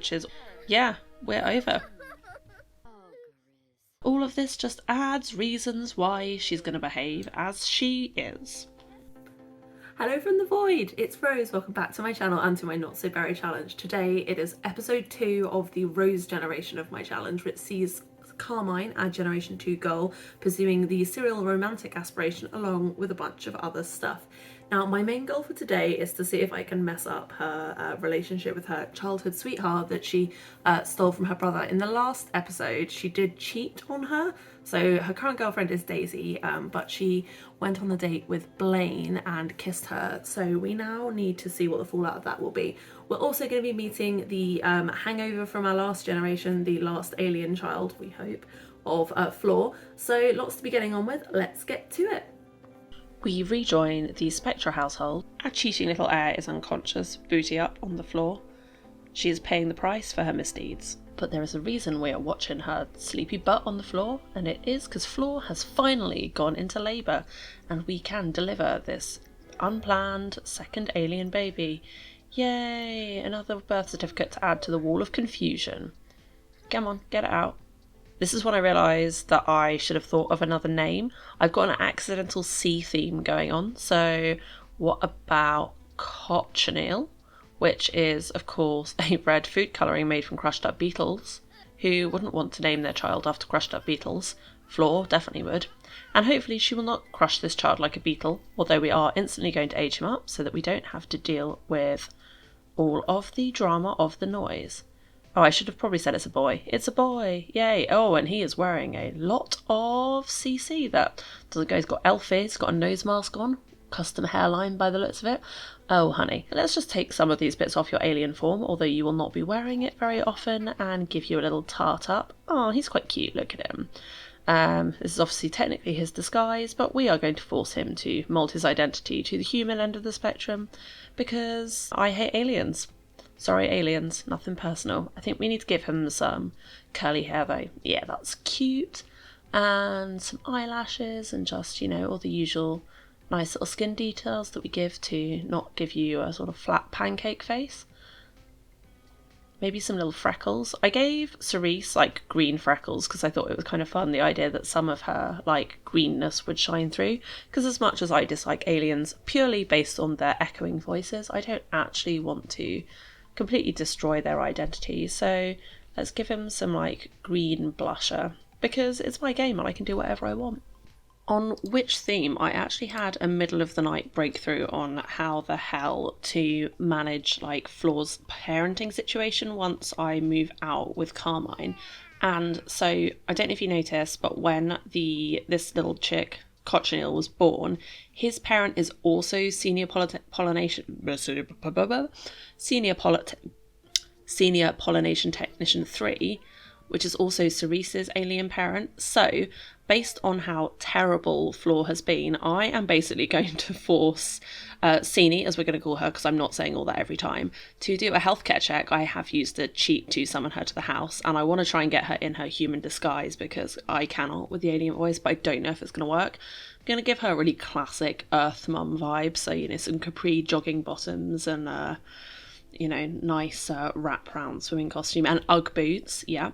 which is, yeah, we're over. All of this just adds reasons why she's going to behave as she is. Hello from the void, it's Rose. Welcome back to my channel and to my Not So Berry challenge. Today it is episode 2 of the Rose generation of my challenge, which sees Carmine, our generation 2 girl, pursuing the serial romantic aspiration along with a bunch of other stuff. Now, my main goal for today is to see if I can mess up her relationship with her childhood sweetheart that she stole from her brother. In the last episode, she did cheat on her. So her current girlfriend is Daisy, but she went on a date with Blaine and kissed her. So we now need to see what the fallout of that will be. We're also going to be meeting the hangover from our last generation, the last alien child, we hope, of Flore. So lots to be getting on with. Let's get to it. We rejoin the Spectra household. Our cheating little heir is unconscious, booty up on the floor. She is paying the price for her misdeeds. But there is a reason we are watching her sleepy butt on the floor, and it is because Flore has finally gone into labour, and we can deliver this unplanned second alien baby. Yay! Another birth certificate to add to the wall of confusion. Come on, get it out. This is when I realised that I should have thought of another name. I've got an accidental C theme going on, so what about cochineal? Which is, of course, a red food colouring made from crushed up beetles. Who wouldn't want to name their child after crushed up beetles? Flore definitely would. And hopefully she will not crush this child like a beetle, although we are instantly going to age him up so that we don't have to deal with all of the drama of the noise. Oh, I should have probably said it's a boy. It's a boy! Yay! Oh, and he is wearing a lot of CC. That doesn't go. He's got elf ears, he's got a nose mask on, custom hairline by the looks of it. Oh, honey, let's just take some of these bits off your alien form, although you will not be wearing it very often, and give you a little tart up. Oh, he's quite cute. Look at him. This is obviously technically his disguise, but we are going to force him to mould his identity to the human end of the spectrum, because I hate aliens. Sorry, aliens, nothing personal. I think we need to give him some curly hair, though. Yeah, that's cute. And some eyelashes and just, you know, all the usual nice little skin details that we give to not give you a sort of flat pancake face. Maybe some little freckles. I gave Cerise, like, green freckles because I thought it was kind of fun, the idea that some of her, like, greenness would shine through. Because as much as I dislike aliens purely based on their echoing voices, I don't actually want to completely destroy their identity, so let's give him some like green blusher because it's my game and I can do whatever I want. On which theme, I actually had a middle of the night breakthrough on how the hell to manage like Flore's parenting situation once I move out with Carmine. And so I don't know if you noticed, but when this little chick cochineal was born, his parent is also senior pollination technician 3, which is also Cerise's alien parent. So based on how terrible Flore has been, I am basically going to force Seni, as we're going to call her because I'm not saying all that every time, to do a healthcare check. I have used a cheat to summon her to the house, and I want to try and get her in her human disguise because I cannot with the alien voice, but I don't know if it's going to work. I'm going to give her a really classic Earth Mum vibe, so, you know, some capri jogging bottoms and, you know, nice wrap-round swimming costume and Ugg boots, yeah.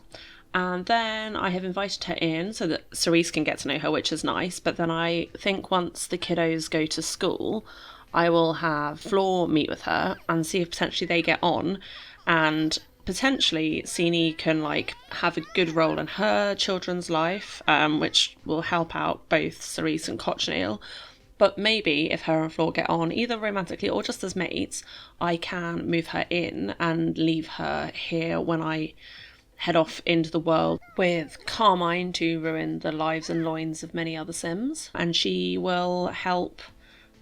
And then I have invited her in so that Cerise can get to know her, which is nice. But then I think once the kiddos go to school, I will have Flore meet with her and see if potentially they get on. And potentially Seni can like have a good role in her children's life, which will help out both Cerise and Cochineal. But maybe if her and Flore get on, either romantically or just as mates, I can move her in and leave her here when I head off into the world with Carmine to ruin the lives and loins of many other Sims. And she will help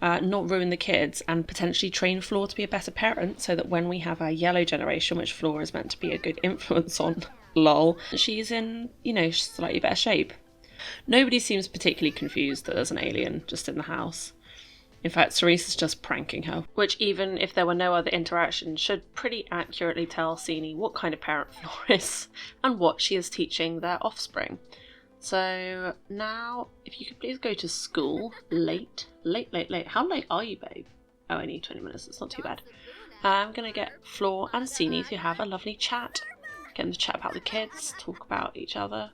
not ruin the kids and potentially train Flore to be a better parent so that when we have our yellow generation, which Flore is meant to be a good influence on, lol, she's in, you know, slightly better shape. Nobody seems particularly confused that there's an alien just in the house. In fact, Cerise is just pranking her, which even if there were no other interaction should pretty accurately tell Seni what kind of parent Flore is and what she is teaching their offspring. So now, if you could please go to school late. How late are you, babe? Oh, I need 20 minutes, it's not too bad. I'm going to get Flore and Sini to have a lovely chat. Get them to chat about the kids, talk about each other.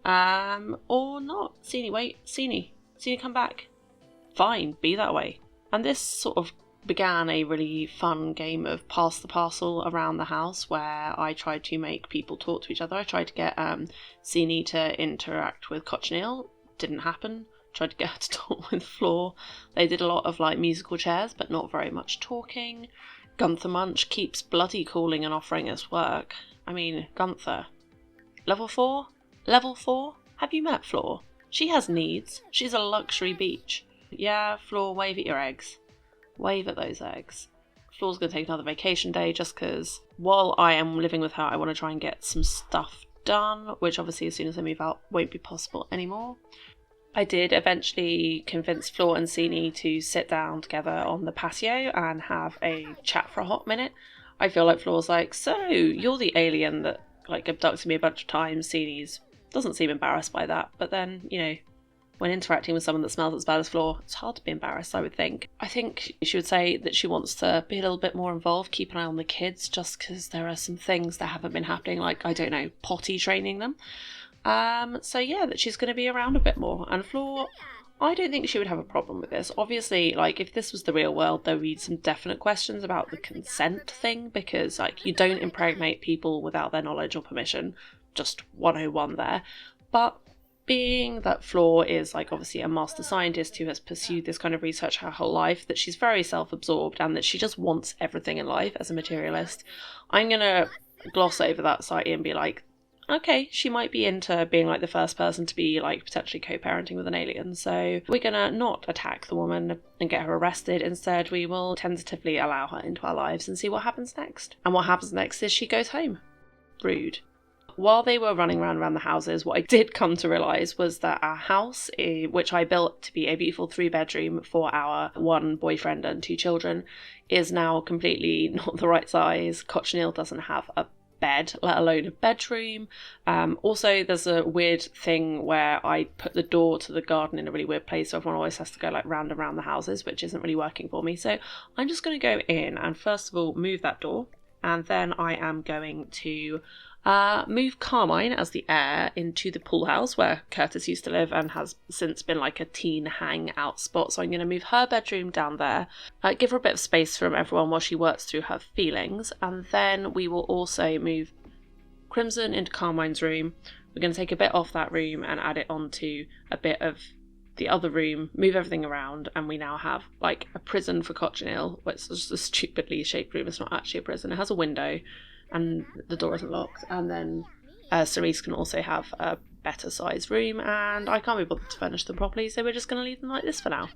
Or not. Sini, wait. Sini, come back. Fine, be that way. And this sort of began a really fun game of pass the parcel around the house where I tried to make people talk to each other. I tried to get Sini to interact with Cochineal. Didn't happen. Tried to get her to talk with Flore. They did a lot of like musical chairs, but not very much talking. Gunther Munch keeps bloody calling and offering us work. I mean, Gunther. Level 4? Level 4? Have you met Flore? She has needs. She's a luxury beach. Yeah, Flore, wave at your eggs. Wave at those eggs. Flore's going to take another vacation day just because while I am living with her, I want to try and get some stuff done, which obviously as soon as I move out won't be possible anymore. I did eventually convince Flore and Sini to sit down together on the patio and have a chat for a hot minute. I feel like Flore's like, so you're the alien that like abducted me a bunch of times. Sini's doesn't seem embarrassed by that, but then, you know, when interacting with someone that smells as bad as Flore, it's hard to be embarrassed, I would think. I think she would say that she wants to be a little bit more involved, keep an eye on the kids, just because there are some things that haven't been happening, like, I don't know, potty training them. So yeah, that she's going to be around a bit more. And Flore, I don't think she would have a problem with this. Obviously, like, if this was the real world, there would be some definite questions about the consent thing, because, like, you don't impregnate people without their knowledge or permission. Just 101 there. But being that Flore is, like, obviously a master scientist who has pursued this kind of research her whole life, that she's very self-absorbed and that she just wants everything in life as a materialist, I'm going to gloss over that slightly and be like, okay, she might be into being like the first person to be like potentially co-parenting with an alien, so we're gonna not attack the woman and get her arrested. Instead, we will tentatively allow her into our lives and see what happens next. And what happens next is she goes home. Rude. While they were running around the houses, what I did come to realise was that our house, which I built to be a beautiful 3-bedroom for our 1 boyfriend and 2 children, is now completely not the right size. Cochineal doesn't have a bed, let alone a bedroom. Also, there's a weird thing where I put the door to the garden in a really weird place, so everyone always has to go like round and round the houses, which isn't really working for me. So I'm just going to go in and first of all move that door, and then I am going to move Carmine as the heir into the pool house where Curtis used to live and has since been like a teen hangout spot. So I'm going to move her bedroom down there, give her a bit of space from everyone while she works through her feelings, and then we will also move Crimson into Carmine's room. We're going to take a bit off that room and add it onto a bit of the other room, move everything around, and we now have like a prison for Cochineal. It's just a stupidly shaped room. It's not actually a prison. It has a window and the door isn't locked, and then Cerise can also have a better sized room, and I can't be bothered to furnish them properly, so we're just going to leave them like this for now.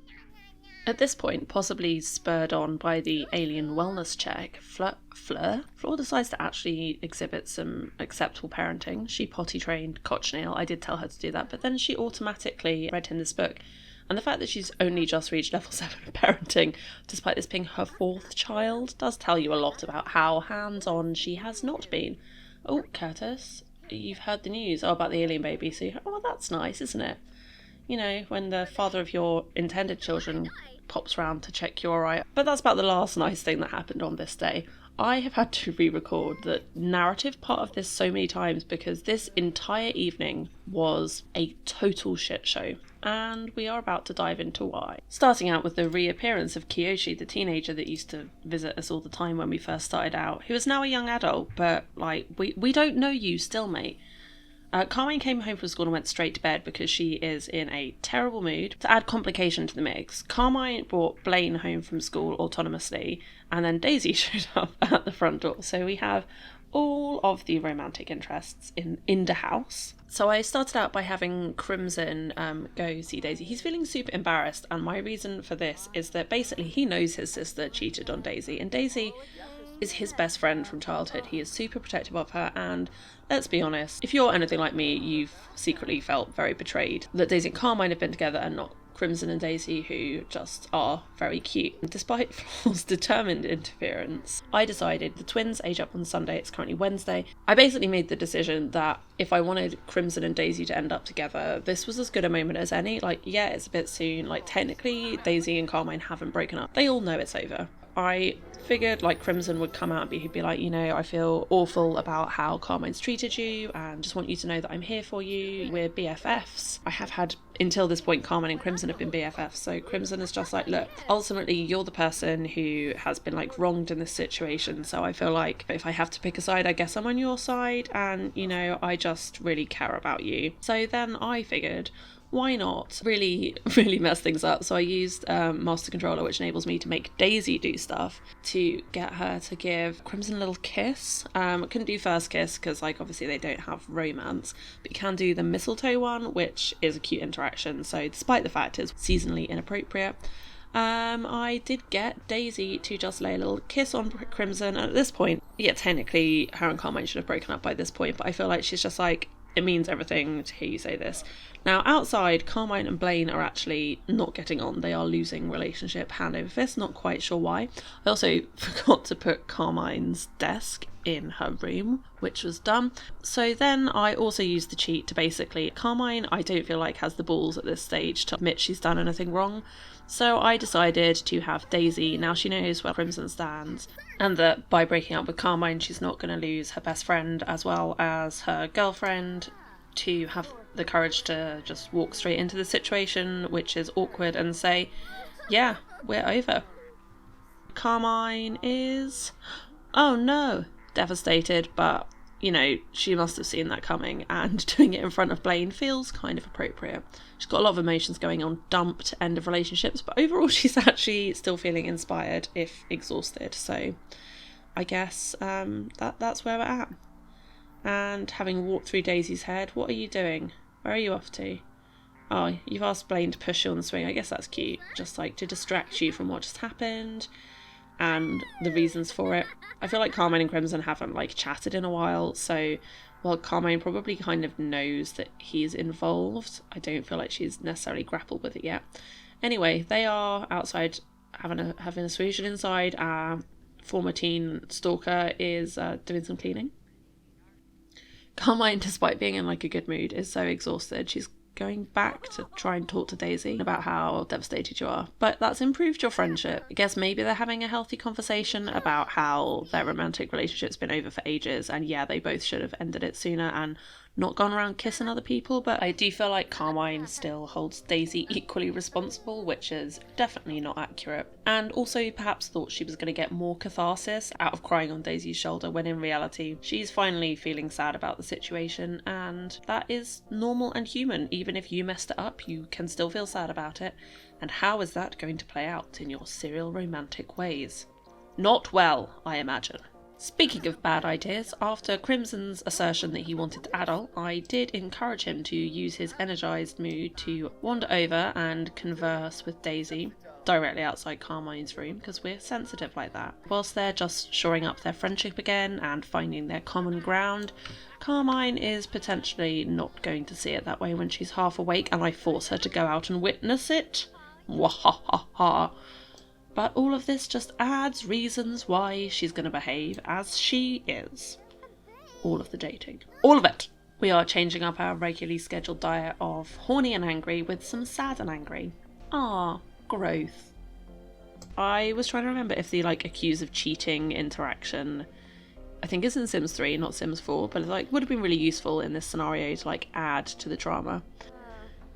At this point, possibly spurred on by the alien wellness check, Flore decides to actually exhibit some acceptable parenting. She potty trained Cochineal. I did tell her to do that, but then she automatically read him this book. And the fact that she's only just reached level 7 of parenting, despite this being her 4th child, does tell you a lot about how hands-on she has not been. Oh, Curtis, you've heard the news about the alien baby, so you're, oh, that's nice, isn't it? You know, when the father of your intended children pops round to check you're alright. But that's about the last nice thing that happened on this day. I have had to re-record the narrative part of this so many times because this entire evening was a total shit show. And we are about to dive into why. Starting out with the reappearance of Kiyoshi, the teenager that used to visit us all the time when we first started out, who is now a young adult, but like, we don't know you still, mate. Carmine came home from school and went straight to bed because she is in a terrible mood. To add complication to the mix, Carmine brought Blaine home from school autonomously, and then Daisy showed up at the front door. So we have all of the romantic interests in the house. So I started out by having Crimson go see Daisy. He's feeling super embarrassed, and my reason for this is that basically he knows his sister cheated on Daisy, and Daisy is his best friend from childhood. He is super protective of her, and let's be honest, if you're anything like me, you've secretly felt very betrayed that Daisy and Carmine have been together and not Crimson and Daisy, who just are very cute. Despite Flore's determined interference, I decided the twins age up on Sunday. It's currently Wednesday. I basically made the decision that if I wanted Crimson and Daisy to end up together, this was as good a moment as any. Like, yeah, it's a bit soon. Like, technically, Daisy and Carmine haven't broken up. They all know it's over. I figured like Crimson would come out and he'd be like, you know, I feel awful about how Carmine's treated you and just want you to know that I'm here for you. We're BFFs. I have had, until this point, Carmine and Crimson have been BFFs. So Crimson is just like, look, ultimately you're the person who has been like wronged in this situation. So I feel like if I have to pick a side, I guess I'm on your side. And, you know, I just really care about you. So then I figured, why not really mess things up? So I used Master Controller, which enables me to make Daisy do stuff to get her to give Crimson a little kiss. I couldn't do first kiss because like obviously they don't have romance, but you can do the mistletoe one, which is a cute interaction. So despite the fact it's seasonally inappropriate, I did get Daisy to just lay a little kiss on Crimson. And at this point, yeah, technically her and Carmine should have broken up by this point, but I feel like she's just like, it means everything to hear you say this. Now, outside, Carmine and Blaine are actually not getting on. They are losing relationship hand over fist, not quite sure why. I also forgot to put Carmine's desk in her room, which was dumb. So then I also used the cheat to basically, Carmine, I don't feel like has the balls at this stage to admit she's done anything wrong. So I decided to have Daisy, now she knows where Crimson stands, and that by breaking up with Carmine, she's not going to lose her best friend as well as her girlfriend, to have the courage to just walk straight into the situation, which is awkward, and say, yeah, we're over. Carmine is, oh no, devastated, but you know, she must have seen that coming, and doing it in front of Blaine feels kind of appropriate. She's got a lot of emotions going on, dumped, end of relationships, but overall she's actually still feeling inspired, if exhausted. So I guess that's where we're at. And having walked through Daisy's head, what are you doing? Where are you off to? Oh, you've asked Blaine to push you on the swing. I guess that's cute. Just like to distract you from what just happened and the reasons for it. I feel like Carmine and Crimson haven't like chatted in a while, so while Carmine probably kind of knows that he's involved, I don't feel like she's necessarily grappled with it yet. Anyway, they are outside having a swoosh, and inside our former teen stalker is doing some cleaning. Carmine, despite being in like a good mood, is so exhausted. She's going back to try and talk to Daisy about how devastated you are. But that's improved your friendship. I guess maybe they're having a healthy conversation about how their romantic relationship's been over for ages, and yeah, they both should have ended it sooner and not gone around kissing other people. But I do feel like Carmine still holds Daisy equally responsible, which is definitely not accurate. And also perhaps thought she was going to get more catharsis out of crying on Daisy's shoulder, when in reality she's finally feeling sad about the situation, and that is normal and human. Even if you messed it up, you can still feel sad about it. And how is that going to play out in your serial romantic ways? Not well, I imagine. Speaking of bad ideas, after Crimson's assertion that he wanted to addle, I did encourage him to use his energised mood to wander over and converse with Daisy directly outside Carmine's room, because we're sensitive like that. Whilst they're just shoring up their friendship again and finding their common ground, Carmine is potentially not going to see it that way when she's half awake and I force her to go out and witness it. Wahahaha. But all of this just adds reasons why she's going to behave as she is. All of the dating. All of it! We are changing up our regularly scheduled diet of horny and angry with some sad and angry. Ah, growth. I was trying to remember if the accuse of cheating interaction, I think it's in Sims 3, not Sims 4, but it would have been really useful in this scenario to add to the drama.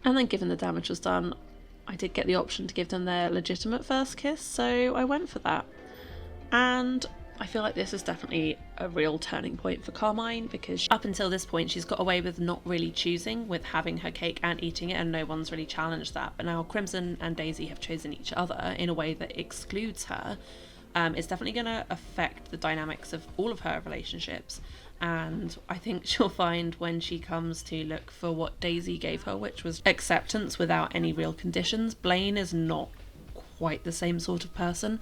And then given the damage was done, I did get the option to give them their legitimate first kiss, so I went for that. And I feel like this is definitely a real turning point for Carmine, because up until this point she's got away with not really choosing, with having her cake and eating it, and no one's really challenged that. But now Crimson and Daisy have chosen each other in a way that excludes her. It's definitely going to affect the dynamics of all of her relationships. And I think she'll find when she comes to look for what Daisy gave her, which was acceptance without any real conditions, Blaine is not quite the same sort of person.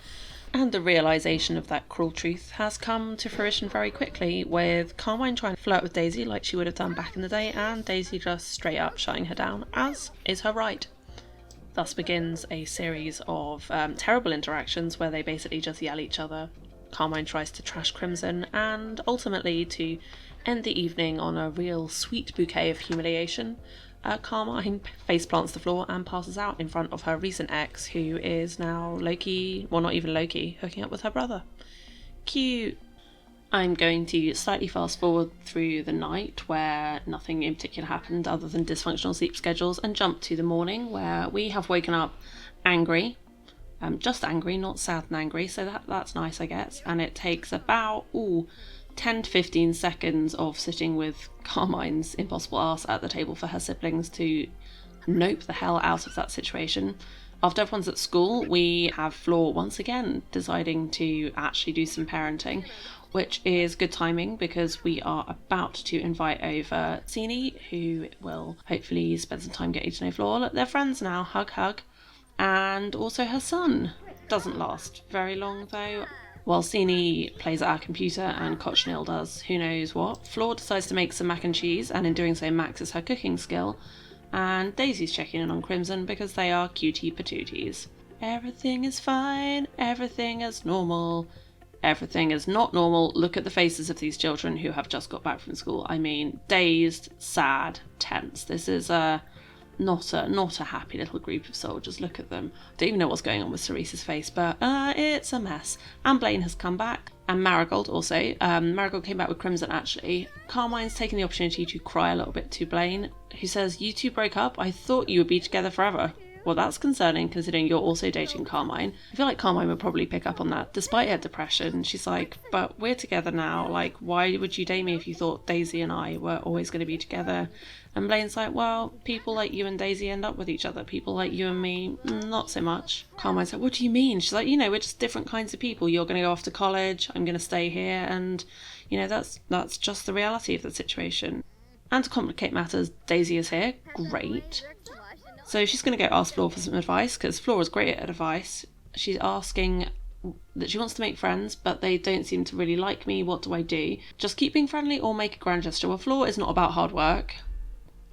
And the realisation of that cruel truth has come to fruition very quickly, with Carmine trying to flirt with Daisy like she would have done back in the day, and Daisy just straight up shutting her down, as is her right. Thus begins a series of terrible interactions where they basically just yell at each other. Carmine tries to trash Crimson, and ultimately, to end the evening on a real sweet bouquet of humiliation, Carmine face plants the floor and passes out in front of her recent ex, who is now Loki, well, not even Loki, hooking up with her brother. Cute. I'm going to slightly fast forward through the night where nothing in particular happened other than dysfunctional sleep schedules, and jump to the morning where we have woken up angry. Just angry, not sad and angry, so that's nice, I guess. And it takes about 10 to 15 seconds of sitting with Carmine's impossible ass at the table for her siblings to nope the hell out of that situation. After everyone's at school, we have Flore once again deciding to actually do some parenting, which is good timing because we are about to invite over Sini, who will hopefully spend some time getting to know Flore. They're friends now, hug hug. And also her son. Doesn't last very long though. While Sini plays at our computer and Cochineal does who knows what, Flore decides to make some mac and cheese, and in doing so maxes her cooking skill, and Daisy's checking in on Crimson because they are cutie patooties. Everything is fine, everything is normal. Everything is not normal. Look at the faces of these children who have just got back from school. I mean, dazed, sad, tense. This is not a happy little group of soldiers. Look at them. Don't even know what's going on with Cerese's face, but it's a mess. And Blaine has come back, and Marigold also. Marigold came back with Crimson actually. Carmine's taken the opportunity to cry a little bit to Blaine, who says, "You two broke up? I thought you would be together forever." Well, that's concerning considering you're also dating Carmine. I feel like Carmine would probably pick up on that. Despite her depression, she's like, but we're together now. Like, why would you date me if you thought Daisy and I were always going to be together? And Blaine's like, well, people like you and Daisy end up with each other. People like you and me, not so much. Carmine's like, what do you mean? She's like, we're just different kinds of people. You're going to go off to college. I'm going to stay here. And, that's just the reality of the situation. And to complicate matters, Daisy is here. Great. So she's going to go ask Flore for some advice, because Flore is great at advice. She's asking that she wants to make friends, but they don't seem to really like me. What do I do? Just keep being friendly or make a grand gesture? Well, Flore is not about hard work.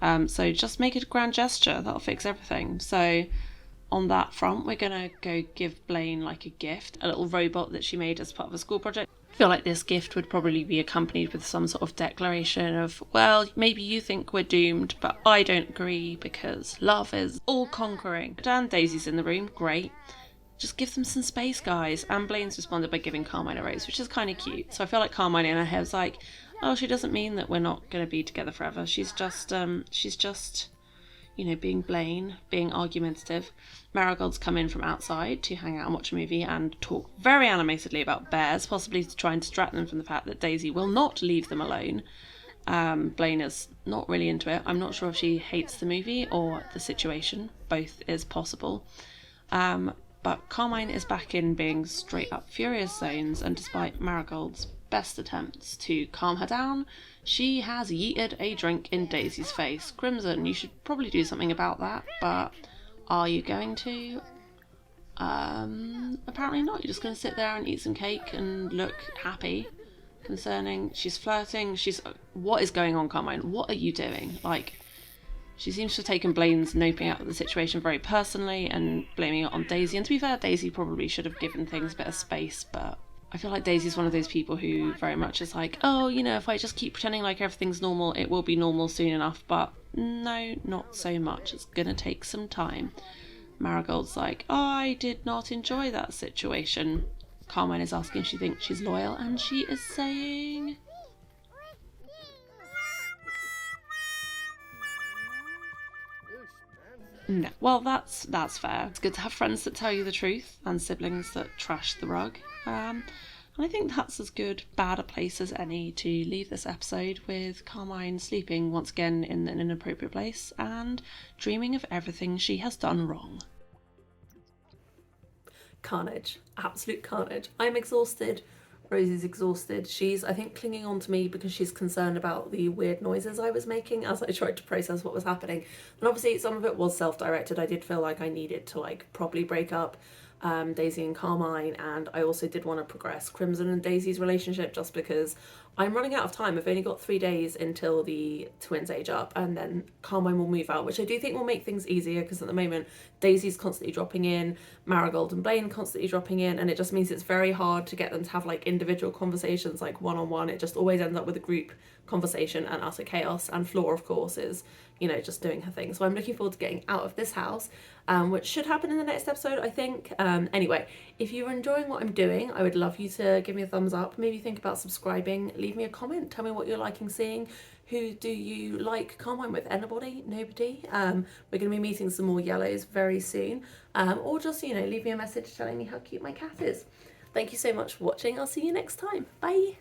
So just make it a grand gesture. That'll fix everything. So on that front, we're going to go give Blaine like a gift, a little robot that she made as part of a school project. I feel like this gift would probably be accompanied with some sort of declaration of, well, maybe you think we're doomed, but I don't agree because love is all-conquering. And Daisy's in the room, great. Just give them some space, guys. And Blaine's responded by giving Carmine a rose, which is kind of cute. So I feel like Carmine in her head is like, oh, she doesn't mean that we're not going to be together forever. She's just being Blaine, being argumentative. Marigold's come in from outside to hang out and watch a movie and talk very animatedly about bears, possibly to try and distract them from the fact that Daisy will not leave them alone. Blaine is not really into it. I'm not sure if she hates the movie or the situation. Both is possible. But Carmine is back in being straight up furious zones, and despite Marigold's best attempts to calm her down, she has yeeted a drink in Daisy's face. Crimson, you should probably do something about that, but are you going to? Apparently not. You're just going to sit there and eat some cake and look happy. Concerning, she's flirting. What is going on, Carmine? What are you doing? Like, she seems to have taken Blaine's noping out of the situation very personally and blaming it on Daisy. And to be fair, Daisy probably should have given things a bit of space, but I feel like Daisy's one of those people who very much is like, oh, if I just keep pretending like everything's normal, it will be normal soon enough. But no, not so much. It's going to take some time. Marigold's like, I did not enjoy that situation. Carmine is asking if she thinks she's loyal, and she is saying, no. Well, that's fair. It's good to have friends that tell you the truth and siblings that trash the rug. And I think that's as bad a place as any to leave this episode, with Carmine sleeping once again in an inappropriate place and dreaming of everything she has done wrong. Carnage. Absolute carnage. I'm exhausted. Rosie's exhausted. She's, I think, clinging on to me because she's concerned about the weird noises I was making as I tried to process what was happening. And obviously some of it was self-directed. I did feel like I needed to properly break up Daisy and Carmine, and I also did want to progress Crimson and Daisy's relationship just because I'm running out of time. I've only got 3 days until the twins age up, and then Carmine will move out, which I do think will make things easier because at the moment Daisy's constantly dropping in, Marigold and Blaine constantly dropping in, and it just means it's very hard to get them to have individual conversations one-on-one. It just always ends up with a group conversation and utter chaos. And Flore, of course, is, you know, just doing her thing. So I'm looking forward to getting out of this house, which should happen in the next episode, I think. Anyway, if you're enjoying what I'm doing, I would love you to give me a thumbs up. Maybe think about subscribing. Leave me a comment. Tell me what you're liking seeing. Who do you like Carmine with? Anybody? Nobody? We're going to be meeting some more yellows very soon. Or just, you know, leave me a message telling me how cute my cat is. Thank you so much for watching. I'll see you next time. Bye.